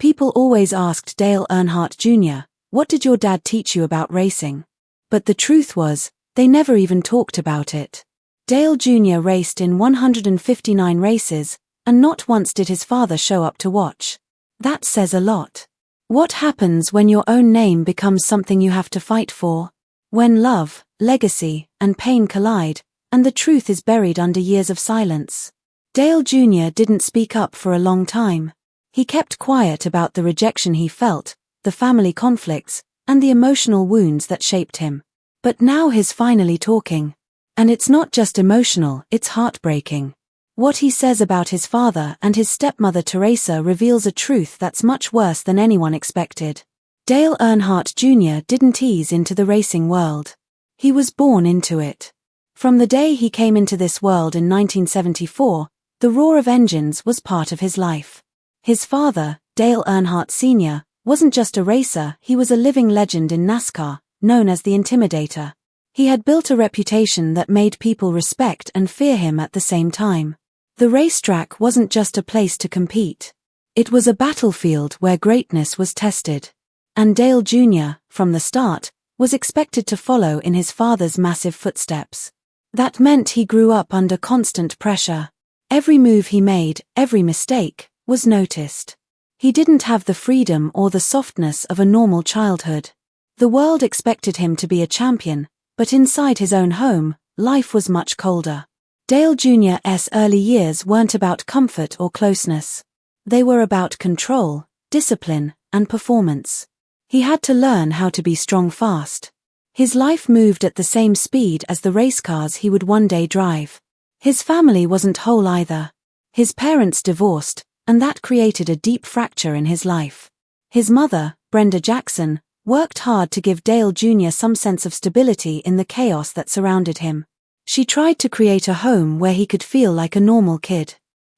People always asked Dale Earnhardt Jr., "What did your dad teach you about racing?" But the truth was, they never even talked about it. Dale Jr. raced in 159 races, and not once did his father show up to watch. That says a lot. What happens when your own name becomes something you have to fight for? When love, legacy, and pain collide, and the truth is buried under years of silence. Dale Jr. didn't speak up for a long time. He kept quiet about the rejection he felt, the family conflicts, and the emotional wounds that shaped him. But now he's finally talking. And it's not just emotional, it's heartbreaking. What he says about his father and his stepmother Teresa reveals a truth that's much worse than anyone expected. Dale Earnhardt Jr. didn't ease into the racing world. He was born into it. From the day he came into this world in 1974, the roar of engines was part of his life. His father, Dale Earnhardt Sr., wasn't just a racer, he was a living legend in NASCAR, known as the Intimidator. He had built a reputation that made people respect and fear him at the same time. The racetrack wasn't just a place to compete. It was a battlefield where greatness was tested. And Dale Jr., from the start, was expected to follow in his father's massive footsteps. That meant he grew up under constant pressure. Every move he made, every mistake, was noticed. He didn't have the freedom or the softness of a normal childhood. The world expected him to be a champion, but inside his own home, life was much colder. Dale Jr.'s early years weren't about comfort or closeness. They were about control, discipline, and performance. He had to learn how to be strong fast. His life moved at the same speed as the race cars he would one day drive. His family wasn't whole either. His parents divorced, and that created a deep fracture in his life. His mother, Brenda Jackson, worked hard to give Dale Jr. some sense of stability in the chaos that surrounded him. She tried to create a home where he could feel like a normal kid.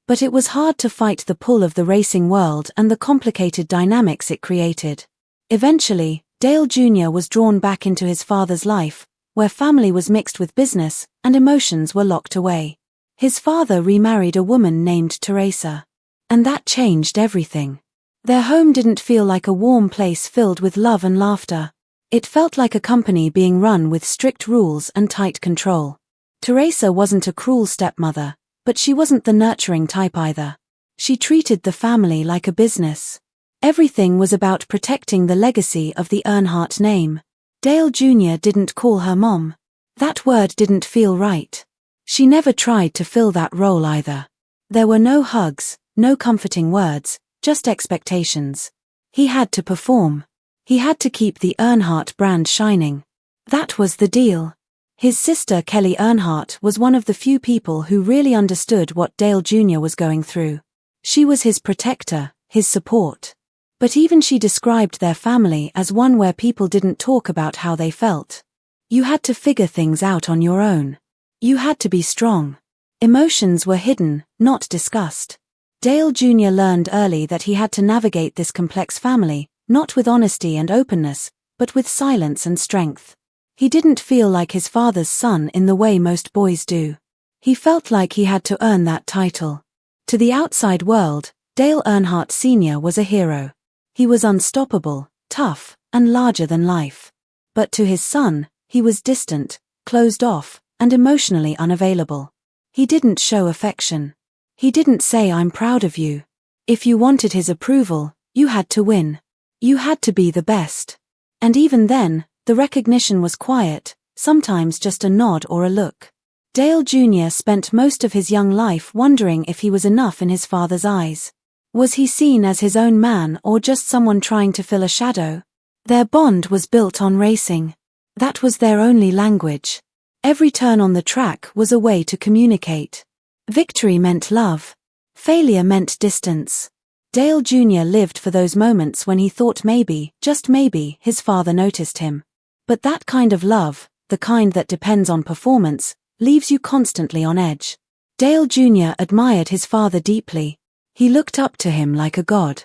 But it was hard to fight the pull of the racing world and the complicated dynamics it created. Eventually, Dale Jr. was drawn back into his father's life, where family was mixed with business and emotions were locked away. His father remarried a woman named Teresa. And that changed everything. Their home didn't feel like a warm place filled with love and laughter. It felt like a company being run with strict rules and tight control. Teresa wasn't a cruel stepmother, but she wasn't the nurturing type either. She treated the family like a business. Everything was about protecting the legacy of the Earnhardt name. Dale Jr. didn't call her mom. That word didn't feel right. She never tried to fill that role either. There were no hugs, no comforting words, just expectations. He had to perform. He had to keep the Earnhardt brand shining. That was the deal. His sister Kelly Earnhardt was one of the few people who really understood what Dale Jr. was going through. She was his protector, his support. But even she described their family as one where people didn't talk about how they felt. You had to figure things out on your own. You had to be strong. Emotions were hidden, not discussed. Dale Jr. learned early that he had to navigate this complex family, not with honesty and openness, but with silence and strength. He didn't feel like his father's son in the way most boys do. He felt like he had to earn that title. To the outside world, Dale Earnhardt Sr. was a hero. He was unstoppable, tough, and larger than life. But to his son, he was distant, closed off, and emotionally unavailable. He didn't show affection. He didn't say, "I'm proud of you." If you wanted his approval, you had to win. You had to be the best. And even then, the recognition was quiet, sometimes just a nod or a look. Dale Jr. spent most of his young life wondering if he was enough in his father's eyes. Was he seen as his own man or just someone trying to fill a shadow? Their bond was built on racing. That was their only language. Every turn on the track was a way to communicate. Victory meant love. Failure meant distance. Dale Jr. lived for those moments when he thought maybe, just maybe, his father noticed him. But that kind of love, the kind that depends on performance, leaves you constantly on edge. Dale Jr. admired his father deeply. He looked up to him like a god.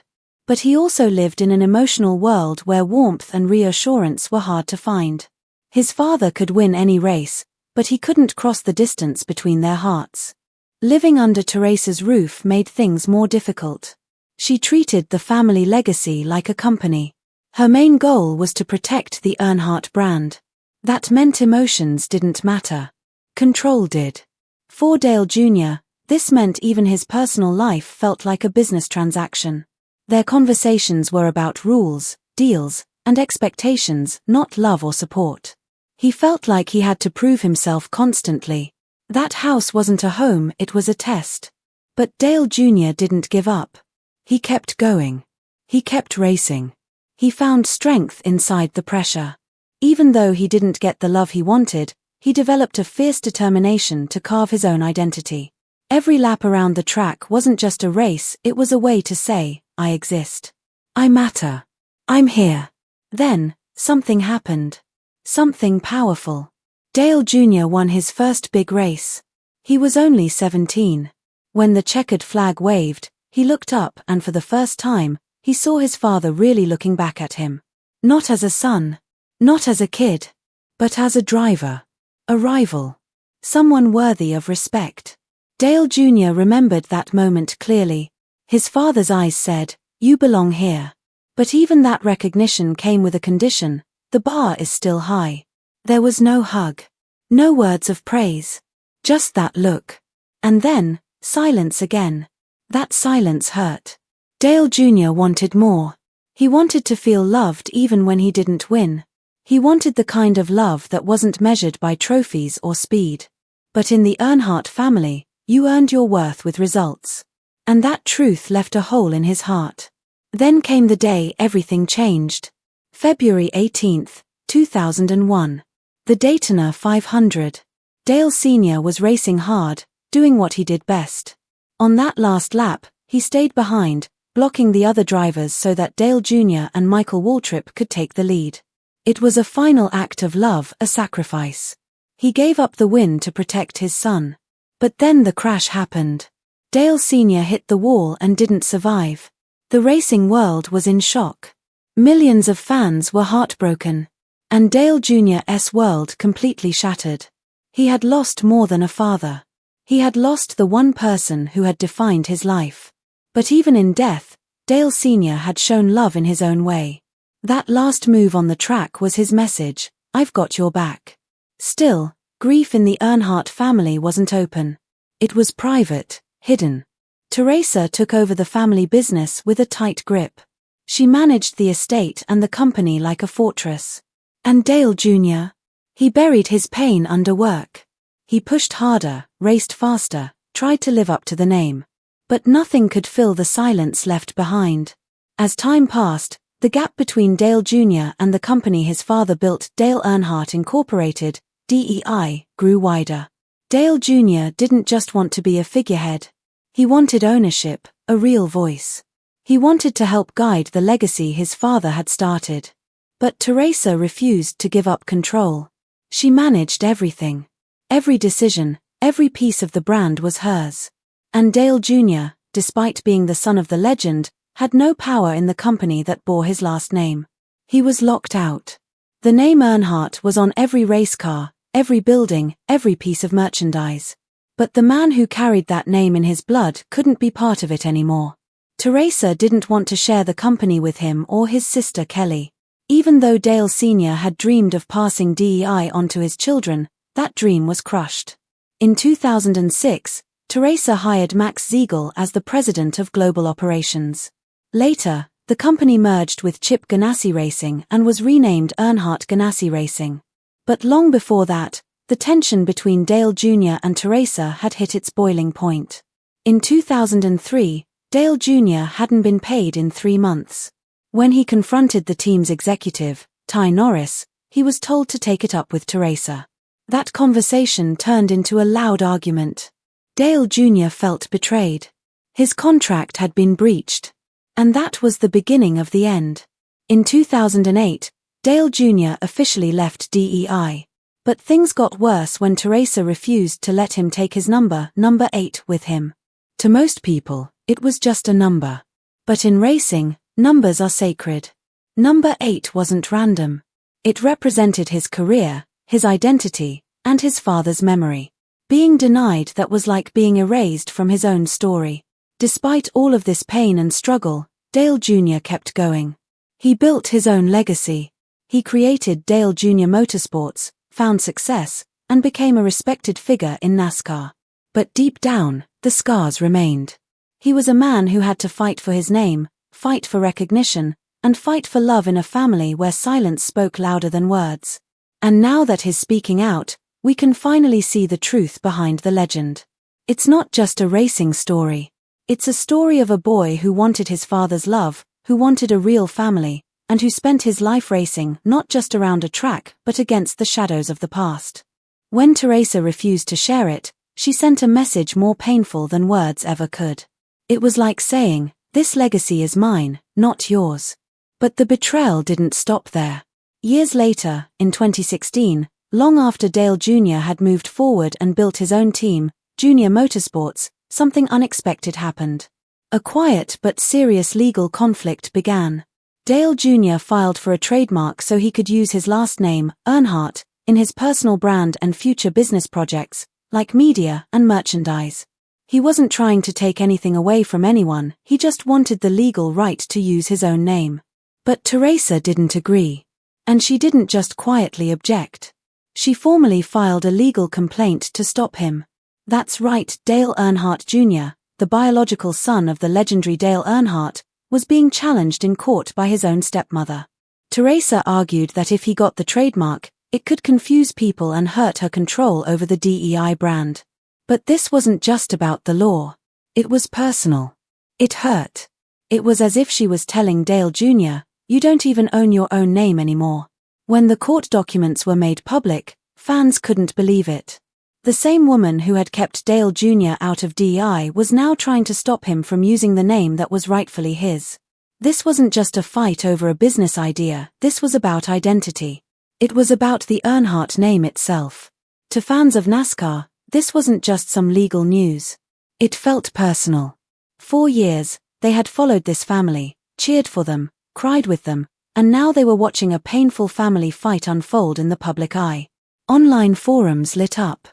But he also lived in an emotional world where warmth and reassurance were hard to find. His father could win any race, but he couldn't cross the distance between their hearts. Living under Teresa's roof made things more difficult. She treated the family legacy like a company. Her main goal was to protect the Earnhardt brand. That meant emotions didn't matter. Control did. For Dale Jr., this meant even his personal life felt like a business transaction. Their conversations were about rules, deals, and expectations, not love or support. He felt like he had to prove himself constantly. That house wasn't a home, it was a test. But Dale Jr. didn't give up. He kept going. He kept racing. He found strength inside the pressure. Even though he didn't get the love he wanted, he developed a fierce determination to carve his own identity. Every lap around the track wasn't just a race, it was a way to say, I exist. I matter. I'm here. Then, something happened. Something powerful. Dale Jr. won his first big race. He was only 17. When the checkered flag waved, he looked up and for the first time, he saw his father really looking back at him. Not as a son. Not as a kid. But as a driver. A rival. Someone worthy of respect. Dale Jr. remembered that moment clearly. His father's eyes said, "You belong here." But even that recognition came with a condition: the bar is still high. There was no hug. No words of praise. Just that look. And then, silence again. That silence hurt. Dale Jr. wanted more. He wanted to feel loved even when he didn't win. He wanted the kind of love that wasn't measured by trophies or speed. But in the Earnhardt family, you earned your worth with results. And that truth left a hole in his heart. Then came the day everything changed. February 18, 2001. The Daytona 500. Dale Sr. was racing hard, doing what he did best. On that last lap, he stayed behind, blocking the other drivers so that Dale Jr. and Michael Waltrip could take the lead. It was a final act of love, a sacrifice. He gave up the win to protect his son. But then the crash happened. Dale Sr. hit the wall and didn't survive. The racing world was in shock. Millions of fans were heartbroken. And Dale Jr.'s world completely shattered. He had lost more than a father. He had lost the one person who had defined his life. But even in death, Dale Sr. had shown love in his own way. That last move on the track was his message: I've got your back. Still, grief in the Earnhardt family wasn't open. It was private, hidden. Teresa took over the family business with a tight grip. She managed the estate and the company like a fortress. And Dale Jr.? He buried his pain under work. He pushed harder, raced faster, tried to live up to the name. But nothing could fill the silence left behind. As time passed, the gap between Dale Jr. and the company his father built, Dale Earnhardt Incorporated, DEI, grew wider. Dale Jr. didn't just want to be a figurehead. He wanted ownership, a real voice. He wanted to help guide the legacy his father had started. But Teresa refused to give up control. She managed everything. Every decision, every piece of the brand was hers. And Dale Jr., despite being the son of the legend, had no power in the company that bore his last name. He was locked out. The name Earnhardt was on every race car, every building, every piece of merchandise. But the man who carried that name in his blood couldn't be part of it anymore. Teresa didn't want to share the company with him or his sister Kelly. Even though Dale Sr. had dreamed of passing DEI on to his children, that dream was crushed. In 2006, Teresa hired Max Siegel as the president of global operations. Later, the company merged with Chip Ganassi Racing and was renamed Earnhardt Ganassi Racing. But long before that, the tension between Dale Jr. and Teresa had hit its boiling point. In 2003, Dale Jr. hadn't been paid in 3 months. When he confronted the team's executive, Ty Norris, he was told to take it up with Teresa. That conversation turned into a loud argument. Dale Jr. felt betrayed. His contract had been breached. And that was the beginning of the end. In 2008, Dale Jr. officially left DEI. But things got worse when Teresa refused to let him take his number 8, with him. To most people, it was just a number. But in racing, numbers are sacred. Number 8 wasn't random. It represented his career, his identity, and his father's memory. Being denied that was like being erased from his own story. Despite all of this pain and struggle, Dale Jr. kept going. He built his own legacy. He created Dale Jr. Motorsports, found success, and became a respected figure in NASCAR. But deep down, the scars remained. He was a man who had to fight for his name, fight for recognition, and fight for love in a family where silence spoke louder than words. And now that he's speaking out, we can finally see the truth behind the legend. It's not just a racing story. It's a story of a boy who wanted his father's love, who wanted a real family, and who spent his life racing not just around a track but against the shadows of the past. When Teresa refused to share it, she sent a message more painful than words ever could. It was like saying, "This legacy is mine, not yours." But the betrayal didn't stop there. Years later, in 2016, long after Dale Jr. had moved forward and built his own team, Junior Motorsports, something unexpected happened. A quiet but serious legal conflict began. Dale Jr. filed for a trademark so he could use his last name, Earnhardt, in his personal brand and future business projects, like media and merchandise. He wasn't trying to take anything away from anyone, he just wanted the legal right to use his own name. But Teresa didn't agree. And she didn't just quietly object. She formally filed a legal complaint to stop him. That's right, Dale Earnhardt Jr., the biological son of the legendary Dale Earnhardt, was being challenged in court by his own stepmother. Teresa argued that if he got the trademark, it could confuse people and hurt her control over the DEI brand. But this wasn't just about the law. It was personal. It hurt. It was as if she was telling Dale Jr., "You don't even own your own name anymore." When the court documents were made public, fans couldn't believe it. The same woman who had kept Dale Jr. out of DEI was now trying to stop him from using the name that was rightfully his. This wasn't just a fight over a business idea, this was about identity. It was about the Earnhardt name itself. To fans of NASCAR, this wasn't just some legal news. It felt personal. For years, they had followed this family, cheered for them, cried with them, and now they were watching a painful family fight unfold in the public eye. Online forums lit up.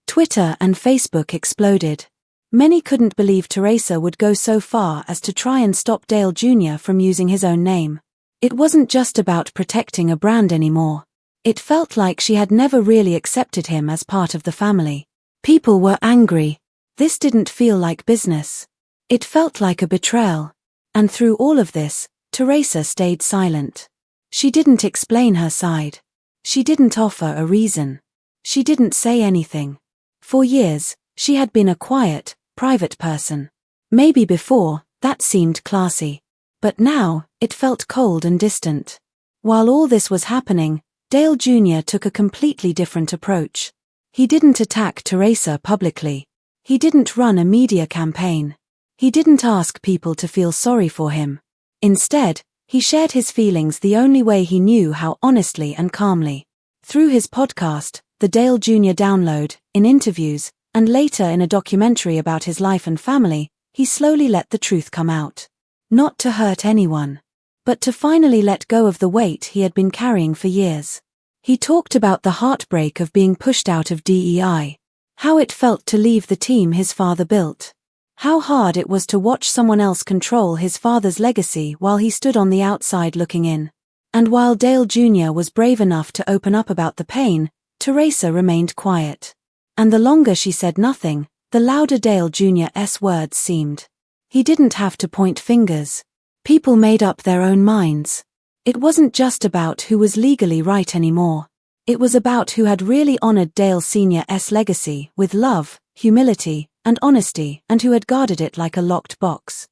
Twitter and Facebook exploded. Many couldn't believe Teresa would go so far as to try and stop Dale Jr. from using his own name. It wasn't just about protecting a brand anymore. It felt like she had never really accepted him as part of the family. People were angry. This didn't feel like business. It felt like a betrayal. And through all of this, Teresa stayed silent. She didn't explain her side. She didn't offer a reason. She didn't say anything. For years, she had been a quiet, private person. Maybe before, that seemed classy. But now, it felt cold and distant. While all this was happening, Dale Jr. took a completely different approach. He didn't attack Teresa publicly. He didn't run a media campaign. He didn't ask people to feel sorry for him. Instead, he shared his feelings the only way he knew how, honestly and calmly. Through his podcast, The Dale Jr. Download, in interviews, and later in a documentary about his life and family, he slowly let the truth come out. Not to hurt anyone, but to finally let go of the weight he had been carrying for years. He talked about the heartbreak of being pushed out of DEI, how it felt to leave the team his father built, how hard it was to watch someone else control his father's legacy while he stood on the outside looking in. And while Dale Jr. was brave enough to open up about the pain, Teresa remained quiet. And the longer she said nothing, the louder Dale Jr.'s words seemed. He didn't have to point fingers. People made up their own minds. It wasn't just about who was legally right anymore. It was about who had really honored Dale Sr.'s legacy with love, humility, and honesty, and who had guarded it like a locked box.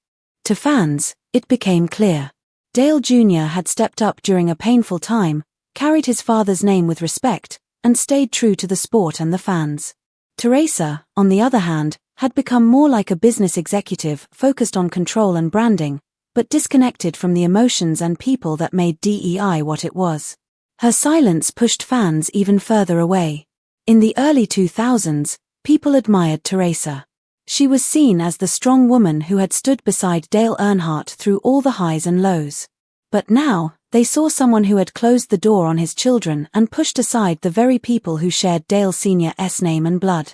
To fans, it became clear. Dale Jr. had stepped up during a painful time, carried his father's name with respect, and stayed true to the sport and the fans. Teresa, on the other hand, had become more like a business executive focused on control and branding, but disconnected from the emotions and people that made DEI what it was. Her silence pushed fans even further away. In the early 2000s, people admired Teresa. She was seen as the strong woman who had stood beside Dale Earnhardt through all the highs and lows. But now, they saw someone who had closed the door on his children and pushed aside the very people who shared Dale Sr.'s name and blood.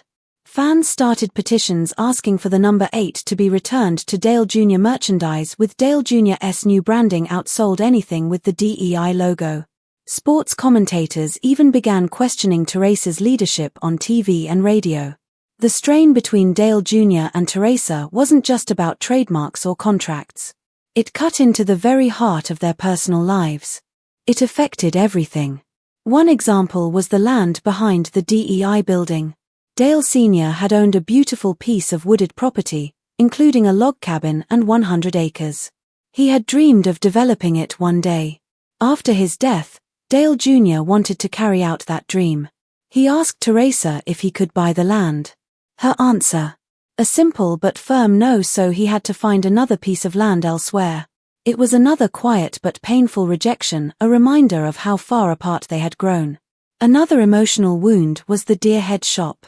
Fans started petitions asking for the number 8 to be returned to Dale Jr. merchandise, with Dale Jr.'s new branding outsold anything with the DEI logo. Sports commentators even began questioning Teresa's leadership on TV and radio. The strain between Dale Jr. and Teresa wasn't just about trademarks or contracts. It cut into the very heart of their personal lives. It affected everything. One example was the land behind the DEI building. Dale Sr. had owned a beautiful piece of wooded property, including a log cabin and 100 acres. He had dreamed of developing it one day. After his death, Dale Jr. wanted to carry out that dream. He asked Teresa if he could buy the land. Her answer: a simple but firm no, so he had to find another piece of land elsewhere. It was another quiet but painful rejection, a reminder of how far apart they had grown. Another emotional wound was the Deerhead shop.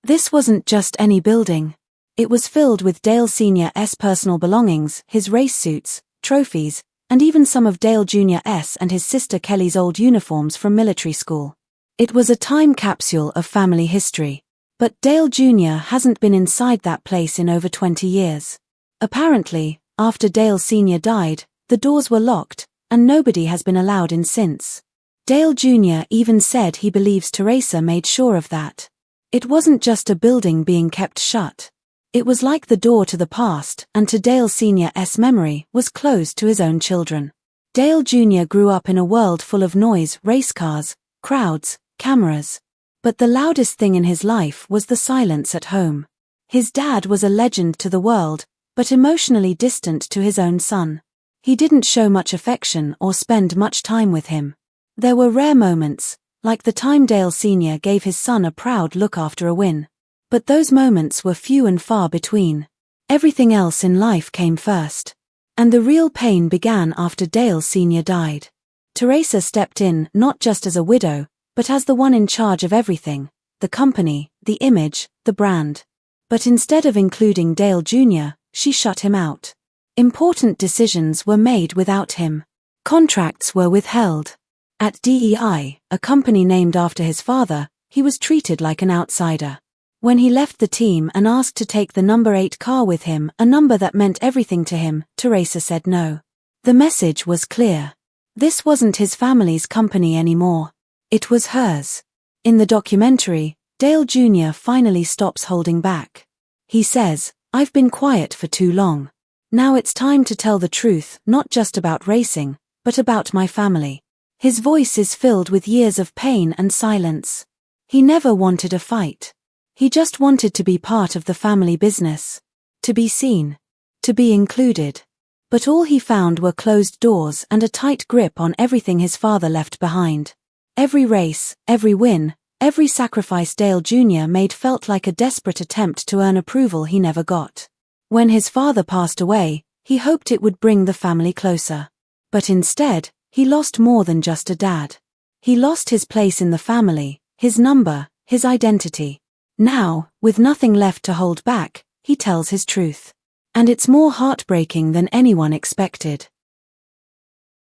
This wasn't just any building. It was filled with Dale Sr.'s personal belongings, his race suits, trophies, and even some of Dale Jr.'s and his sister Kelly's old uniforms from military school. It was a time capsule of family history. But Dale Jr. hasn't been inside that place in over 20 years. Apparently, after Dale Sr. died, the doors were locked, and nobody has been allowed in since. Dale Jr. even said he believes Teresa made sure of that. It wasn't just a building being kept shut. It was like the door to the past, and to Dale Sr.'s memory, was closed to his own children. Dale Jr. grew up in a world full of noise, race cars, crowds, cameras. But the loudest thing in his life was the silence at home. His dad was a legend to the world, but emotionally distant to his own son. He didn't show much affection or spend much time with him. There were rare moments, like the time Dale Sr. gave his son a proud look after a win. But those moments were few and far between. Everything else in life came first. And the real pain began after Dale Sr. died. Teresa stepped in not just as a widow, but as the one in charge of everything: the company, the image, the brand. But instead of including Dale Jr., she shut him out. Important decisions were made without him. Contracts were withheld. At DEI, a company named after his father, he was treated like an outsider. When he left the team and asked to take the number 8 car with him, a number that meant everything to him, Teresa said no. The message was clear. This wasn't his family's company anymore. It was hers. In the documentary, Dale Jr. finally stops holding back. He says, "I've been quiet for too long. Now it's time to tell the truth, not just about racing, but about my family." His voice is filled with years of pain and silence. He never wanted a fight. He just wanted to be part of the family business. To be seen. To be included. But all he found were closed doors and a tight grip on everything his father left behind. Every race, every win, every sacrifice Dale Jr. made felt like a desperate attempt to earn approval he never got. When his father passed away, he hoped it would bring the family closer. But instead, he lost more than just a dad. He lost his place in the family, his number, his identity. Now, with nothing left to hold back, he tells his truth. And it's more heartbreaking than anyone expected.